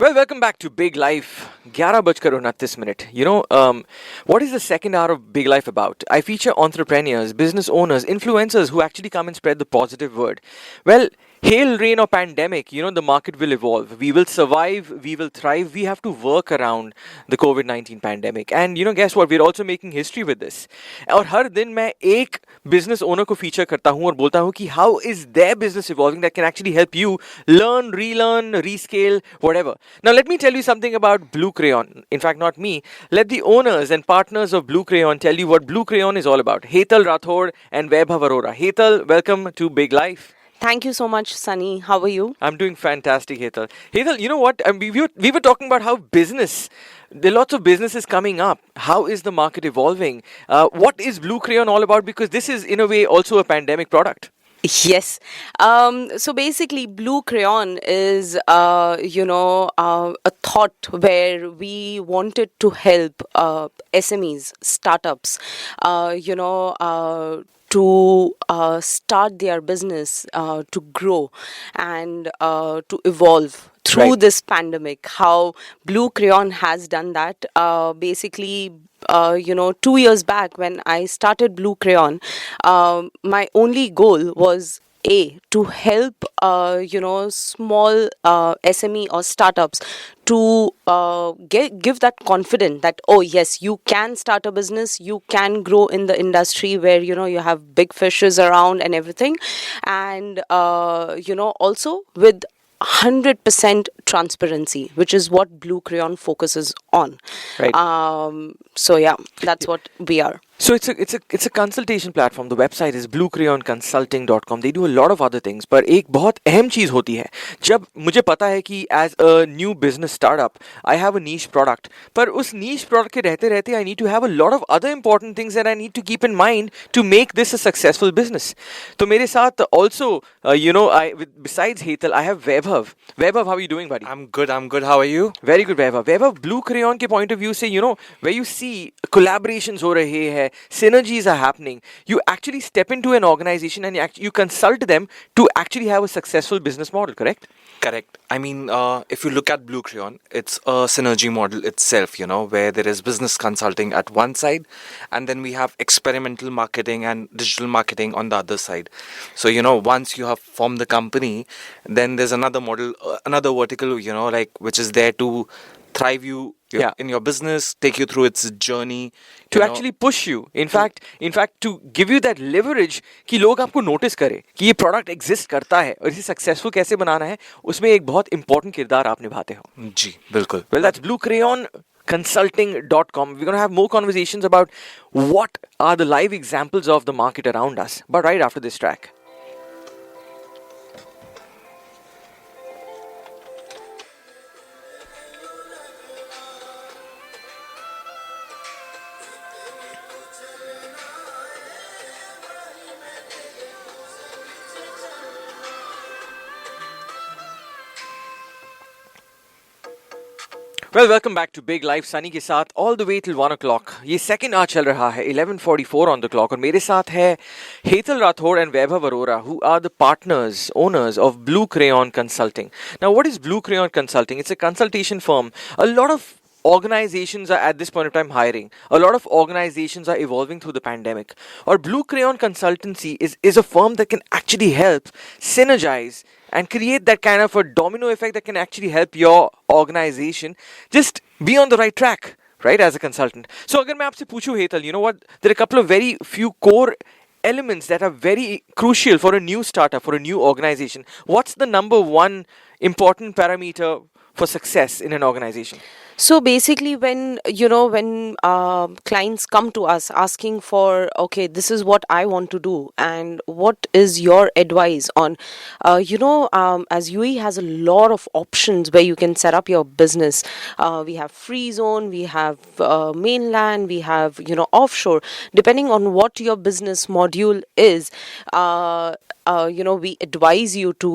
Well, welcome back to Big Life. 11:29 minute. What is the second hour of Big Life about? I feature entrepreneurs, business owners, influencers who actually come and spread the positive word. Well, hail, rain, or pandemic, the market will evolve. We will survive, we will thrive. We have to work around the COVID-19 pandemic. And guess what? We're also making history with this. और हर दिन मैं एक business owner को feature करता हूँ और बोलता हूँ कि how is their business evolving that can actually help you learn, relearn, rescale, whatever. Now, let me tell you something about Blue Crayon. In fact, not me. Let the owners and partners of Blue Crayon tell you what Blue Crayon is all about. Hetal Vaibhav and Vaibhav Arora. Hetal, welcome to Big Life. Thank you so much, Sunny. How are you? I'm doing fantastic, Hetal. Hetal, you know what? We were talking about how there are lots of businesses coming up. How is the market evolving? What is Blue Crayon all about? Because this is, in a way, also a pandemic product. Yes. So basically, Blue Crayon is, a thought where we wanted to help SMEs, startups, to start their business, to grow and to evolve through this pandemic. How Blue Crayon has done that. Basically, 2 years back when I started Blue Crayon, my only goal was to help small SME or startups to give that confidence that yes, you can start a business, you can grow in the industry where you have big fishes around and everything, and also with 100% transparency, which is what Blue Crayon focuses on. Right. So yeah, that's what we are. So it's a consultation platform. The website is bluecrayonconsulting.com. They do a lot of other things. पर एक बहुत अहम चीज़ होती है जब मुझे पता है कि as a new business startup I have a niche product. पर उस niche product के रहते रहते I need to have a lot of other important things that I need to keep in mind to make this a successful business. तो मेरे साथ also besides Hetal I have Vaibhav. Vaibhav, how are you doing, buddy? I'm good. How are you? Very good, Vaibhav. Vaibhav, Blue Crayon के point of view से where you see collaborations हो रहे हैं, synergies are happening. You actually step into an organization and you consult them to actually have a successful business model, correct? Correct. I mean, if you look at Blue Crayon, it's a synergy model itself, where there is business consulting at one side and then we have experimental marketing and digital marketing on the other side. So, once you have formed the company, then there's another model, another vertical, which is there to thrive you in your business, take you through its journey. To actually push you. In fact, to give you that leverage कि लोग आपको notice करें कि ये product exist करता है और इसे successful कैसे बनाना है, उसमें एक बहुत important किरदार आप निभाते हो. जी, बिल्कुल. Well, that's bluecrayonconsulting.com. We're going to have more conversations about what are the live examples of the market around us. But right after this track. Well, welcome back to Big Life. Sunny के साथ all the way till 1 o'clock. ये second hour चल रहा है 11:44 on the clock और मेरे साथ है Hetal Vaibhav and Vaibhav Arora, who are the partners, owners of Blue Crayon Consulting. Now, what is Blue Crayon Consulting? It's a consultation firm. A lot of organizations are at this point of time hiring. A lot of organizations are evolving through the pandemic. Or Blue Crayon Consultancy is a firm that can actually help synergize and create that kind of a domino effect that can actually help your organization just be on the right track, right, as a consultant. So agar main aapse puchu, Hetal, you know what, there are a couple of very few core elements that are very crucial for a new startup, for a new organization. What's the number one important parameter for success in an organization? So basically, when clients come to us asking for, okay, this is what I want to do, and what is your advice on, as UAE has a lot of options where you can set up your business. We have free zone, we have mainland, we have offshore. Depending on what your business module is, we advise you to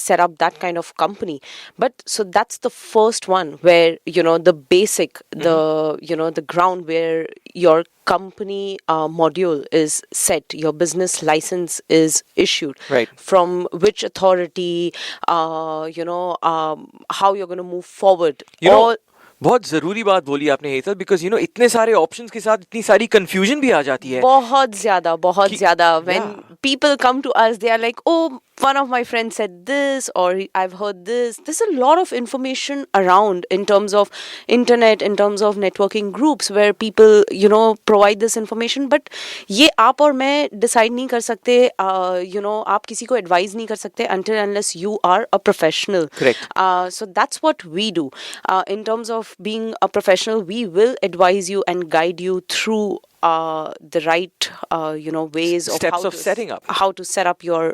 set up that kind of company. But so that's the first one where, the basic, the ground where your company module is set, your business license is issued, Right. from which authority, how you're going to move forward. You know, All बहुत जरूरी बात बोली आपने Hetal, because इतने सारे options के साथ इतनी सारी कंफ्यूजन भी आ जाती है बहुत कि- ज़्यादा when Yeah. people come to us, they are like, oh, one of my friends said this, or I've heard this. There's a lot of information around in terms of internet, in terms of networking groups where people, provide this information. But ये आप और मैं decide नहीं कर सकते, आप किसी को advise नहीं कर सकते until unless you are a professional. Correct. So that's what we do. In terms of being a professional, we will advise you and guide you through the right, ways of Steps of setting up. how to set up your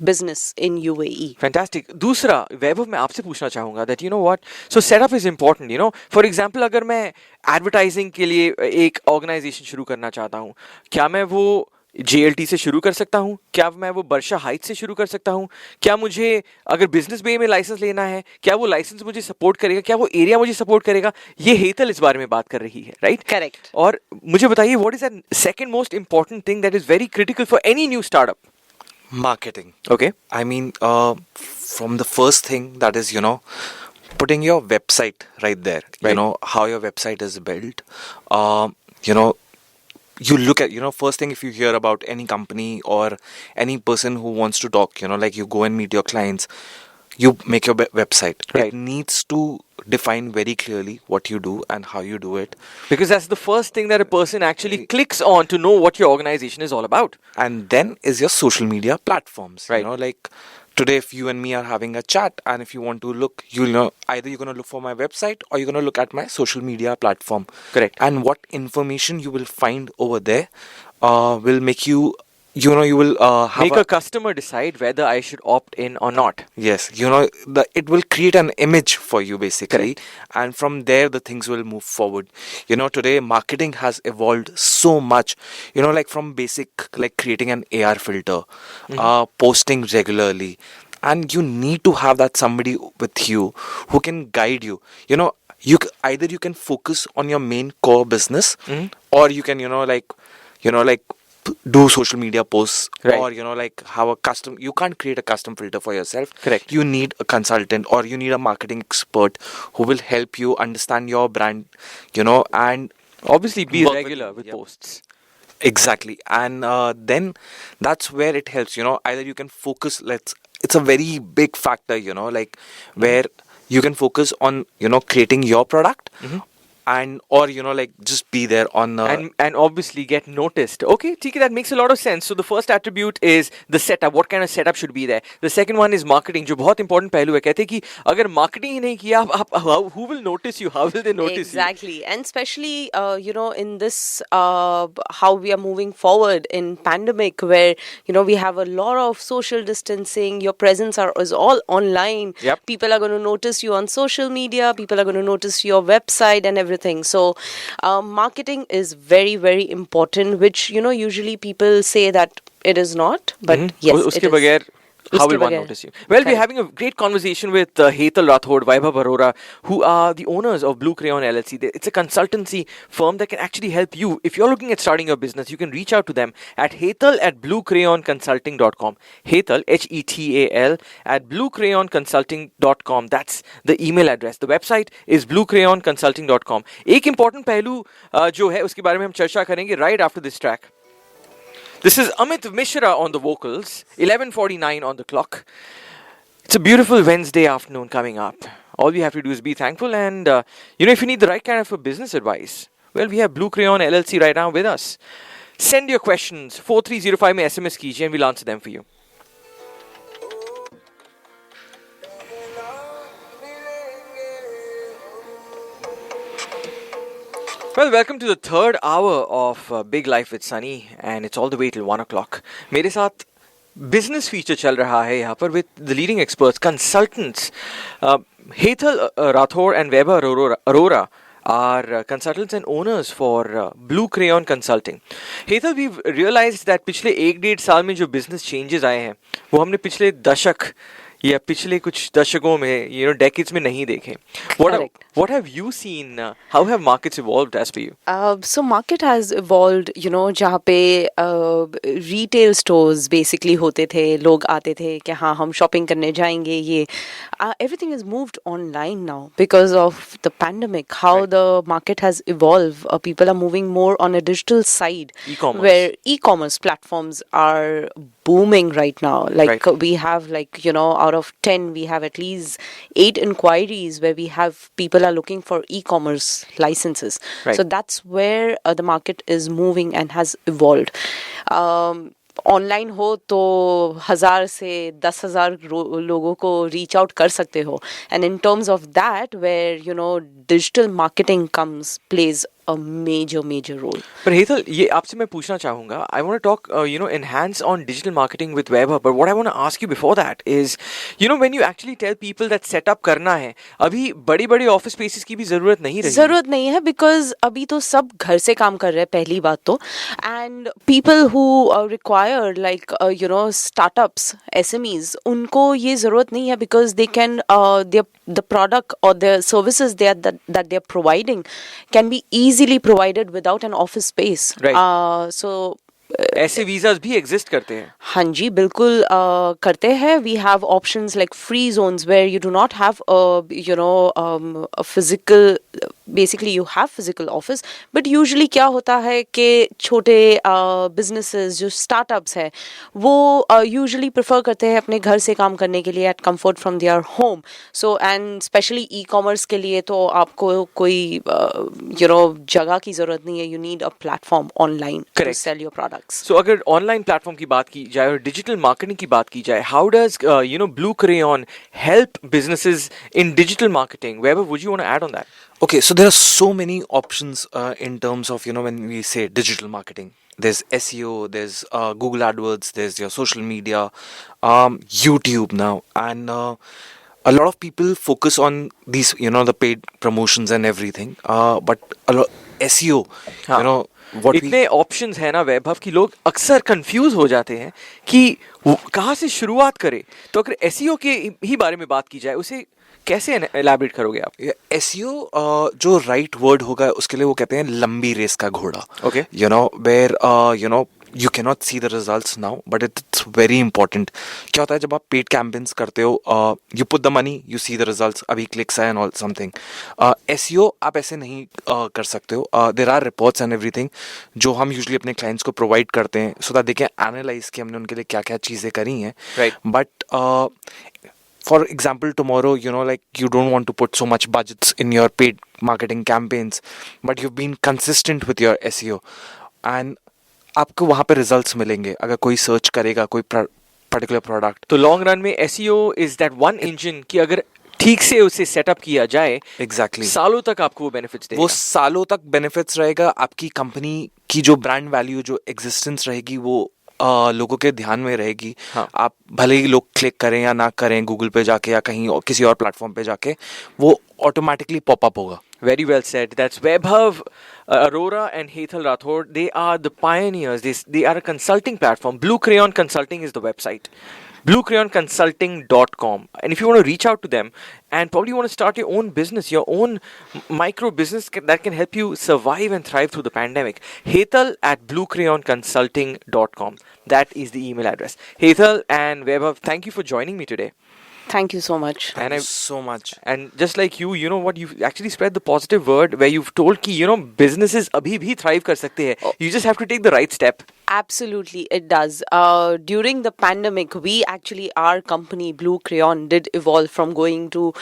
business in UAE. Fantastic. दूसरा वैभव, मैं आपसे पूछना चाहूंगा that what, so setup is important. For example, अगर मैं advertising के लिए एक ऑर्गेनाइजेशन शुरू करना चाहता हूँ, क्या मैं वो JLT से शुरू कर सकता हूँ? क्या मैं वो बर्शा हाइट से शुरू कर सकता हूँ? क्या मुझे अगर बिजनेस बे में लाइसेंस लेना है, क्या वो लाइसेंस मुझे सपोर्ट करेगा? क्या वो एरिया मुझे सपोर्ट करेगा? ये हेतल इस बारे में बात कर रही है, राइट? Correct. और मुझे बताइए, what is that second most important thing that is very critical for any new startup? Marketing. Okay. I mean, from the first thing, that is, putting your website right there. Right. How your website is built. You know, you look at, first thing, if you hear about any company or any person who wants to talk, like you go and meet your clients, you make your website. Right. It needs to define very clearly what you do and how you do it. Because that's the first thing that a person actually clicks on to know what your organization is all about. And then is your social media platforms. Right. Like today, if you and me are having a chat, and if you want to look, either you're going to look for my website or you're going to look at my social media platform. Correct. And what information you will find over there will make you, you will have Make a customer decide whether I should opt in or not. Yes, it will create an image for you basically. And from there the things will move forward. Today marketing has evolved so much, like from basic, like creating an AR filter, posting regularly, and you need to have that somebody with you who can guide you. Either you can focus on your main core business, or you can do social media posts, Right. or like have a custom. You can't create a custom filter for yourself. Correct. You need a consultant, or you need a marketing expert who will help you understand your brand, and Obviously, be work with regular you. with Yep. posts. Exactly. And then that's where it helps. Either you can focus. It's a very big factor. Like where you can focus on creating your product, and or like just be there on And obviously get noticed. Okay, TK, that makes a lot of sense. So the first attribute is the setup. What kind of setup should be there? The second one is marketing, जो बहुत important पहलू है. कहते हैं कि अगर marketing ही नहीं किया, who will notice you? How will they notice you? Exactly. And especially, in this, how we are moving forward in pandemic, where, we have a lot of social distancing, your presence is all online. Yep. People are going to notice you on social media, people are going to notice your website and everything. So, marketing is very, very important, which, usually people say that it is not, but yes, it उसके is. बगैर how उसके will one बगैर. notice you? Well, we're Correct. having a great conversation with Hetal Vaibhav Arora, who are the owners of Blue Crayon LLC. It's a consultancy firm that can actually help you. If you're looking at starting your business, you can reach out to them at hetal@bluecrayonconsulting.com. Hetal, Hetal, at bluecrayonconsulting.com. That's the email address. The website is bluecrayonconsulting.com. एक important पहलू जो है उसके बारे में हम चर्चा करेंगे right after this track. This is Amit Mishra on the vocals, 11:49 on the clock. It's a beautiful Wednesday afternoon coming up. All we have to do is be thankful, and if you need the right kind of a business advice, well, we have Blue Crayon LLC right now with us. Send your questions, 4305 में SMS कीजिए and we'll answer them for you. Well, welcome to the third hour of Big Life with Sunny, and it's all the way till 1 o'clock. मेरे साथ business feature चल रहा है यहाँ पर with the leading experts, consultants, Hetal Rathore and Vaibhav Arora. are consultants and owners for Blue Crayon Consulting. Hetal, we've realized that पिछले 1-1.5 साल में जो business changes आए हैं वो हमने पिछले दशक या पिछले कुछ दशकों में decades में नहीं देखे. Correct. What have you seen? How have markets evolved as per you? So market has evolved, जहाँ पे retail stores basically होते थे, लोग आते थे कि हाँ हम shopping करने जाएंगे ये. Everything has moved online now because of the pandemic. How Right. the market has evolved. People are moving more on a digital side. E-commerce. Where e-commerce platforms are booming right now. Like Right. we have out of 10 we have at least 8 inquiries where we have people are looking for e-commerce licenses. Right. So that's where the market is moving and has evolved. Online हो तो 1,000 से 10,000 लोगों को reach out कर सकते हो and in terms of that where digital marketing comes plays a major role. But Hetal, ये आपसे मैं पूछना चाहूँगा. I want to talk, enhance on digital marketing with Vaibhav. But what I want to ask you before that is, when you actually tell people that setup करना है, अभी बड़ी office spaces की भी जरूरत नहीं रही. जरूरत नहीं है बिकॉज अभी तो सब घर से काम कर रहे हैं पहली बात तो and people who require like startups SMEs उनको ये जरूरत नहीं है because they can the product or the services that they are providing can be easily provided without an office space. Right. So ऐसे वीजास भी एग्जिस्ट करते हैं. हाँ जी बिल्कुल करते हैं. We have options like free zones where you do not have a physical, basically you have physical office, but usually क्या होता है कि छोटे businesses जो startups है वो usually prefer करते हैं अपने घर से काम करने के लिए at comfort from their home. So and especially e-commerce के लिए तो आपको कोई जगह की जरूरत नहीं है. You need a platform online to sell your products. So अगर ऑनलाइन प्लेटफॉर्म की बात की जाए और डिजिटल मार्केटिंग की बात की जाए, how does Blue Crayon help businesses in digital marketing? Vaibhav, would you want to add on that? Okay, so there are so many options in terms of, when we say digital marketing. There's SEO, there's Google AdWords, there's your social media, YouTube now. And a lot of people focus on these, the paid promotions and everything. But a lot SEO, इतने options है ना वैभव की लोग अक्सर confuse हो जाते हैं कि कहाँ से शुरुआत करें. तो अगर एसईओ के ही बारे में बात की जाए उसे कैसे एलैबोरेट करोगे आप? एसईओ जो राइट वर्ड होगा उसके लिए वो कहते हैं लंबी रेस का घोड़ा. Okay. Where you cannot see the results now, but it's very important. क्या होता है जब आप पेड कैंपेन्स करते हो, you put the money, you see the results, अभी क्लिक्स आए and all something. SEO आप ऐसे नहीं कर सकते हो. There are reports and everything जो हम usually अपने clients को provide करते हैं so that they can analyze कि हमने उनके लिए क्या क्या चीज़ें करी हैं. Right. But for example, tomorrow, like you don't want to put so much budgets in your paid marketing campaigns, but you've been consistent with your SEO and आपको वहाँ पे रिजल्ट्स मिलेंगे अगर कोई सर्च करेगा कोई पर्टिकुलर प्रोडक्ट. तो long run में SEO is that one engine कि अगर ठीक से उसे सेटअप किया जाए, एग्जैक्टली सालों तक आपको वो बेनिफिट्स देगा. वो सालों तक बेनिफिट्स रहेगा. आपकी कंपनी की जो ब्रांड वैल्यू जो एग्जिस्टेंस रहेगी वो लोगों के ध्यान में रहेगी. हाँ. आप भले ही लोग क्लिक करें या ना करें गूगल पे जाके या कहीं और किसी और प्लेटफॉर्म पे जाके वो ऑटोमेटिकली पॉपअप होगा. Very well said. That's Vaibhav, Arora and Hetal Rathod. They are the pioneers. They are a consulting platform. Blue Crayon Consulting is the website. BlueCrayonConsulting.com. And if you want to reach out to them and probably want to start your own business, your own micro business that can help you survive and thrive through the pandemic, Hetal at BlueCrayonConsulting.com. That is the email address. Hetal and Vaibhav, thank you for joining me today. Thank you so much. Thank you so much. And just like you know what, you've actually spread the positive word where you've told कि businesses अभी भी thrive कर सकते हैं. You just have to take the right step. Absolutely, it does. During the pandemic, we actually, our company, Blue Crayon, did evolve from going to,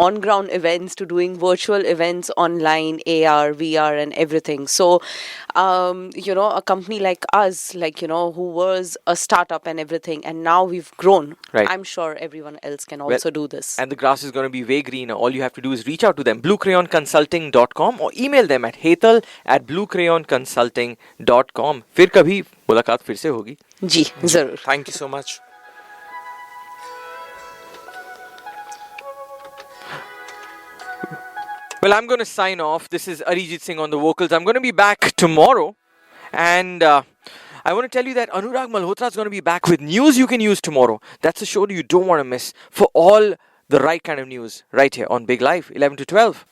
on-ground events to doing virtual events online, AR, VR, and everything. So, a company like us, who was a startup and everything, and now we've grown. Right. I'm sure everyone else can also do this. And the grass is going to be way greener. All you have to do is reach out to them, bluecrayonconsulting.com, or email them at hetal at bluecrayonconsulting.com. फिर कभी मुलाकात फिर से होगी. जी जरूर. Thank you so much. Well, I'm going to sign off. This is Arijit Singh on the vocals. I'm going to be back tomorrow. And I want to tell you that Anurag Malhotra is going to be back with news you can use tomorrow. That's a show you don't want to miss for all the right kind of news right here on Big Life, 11 to 12.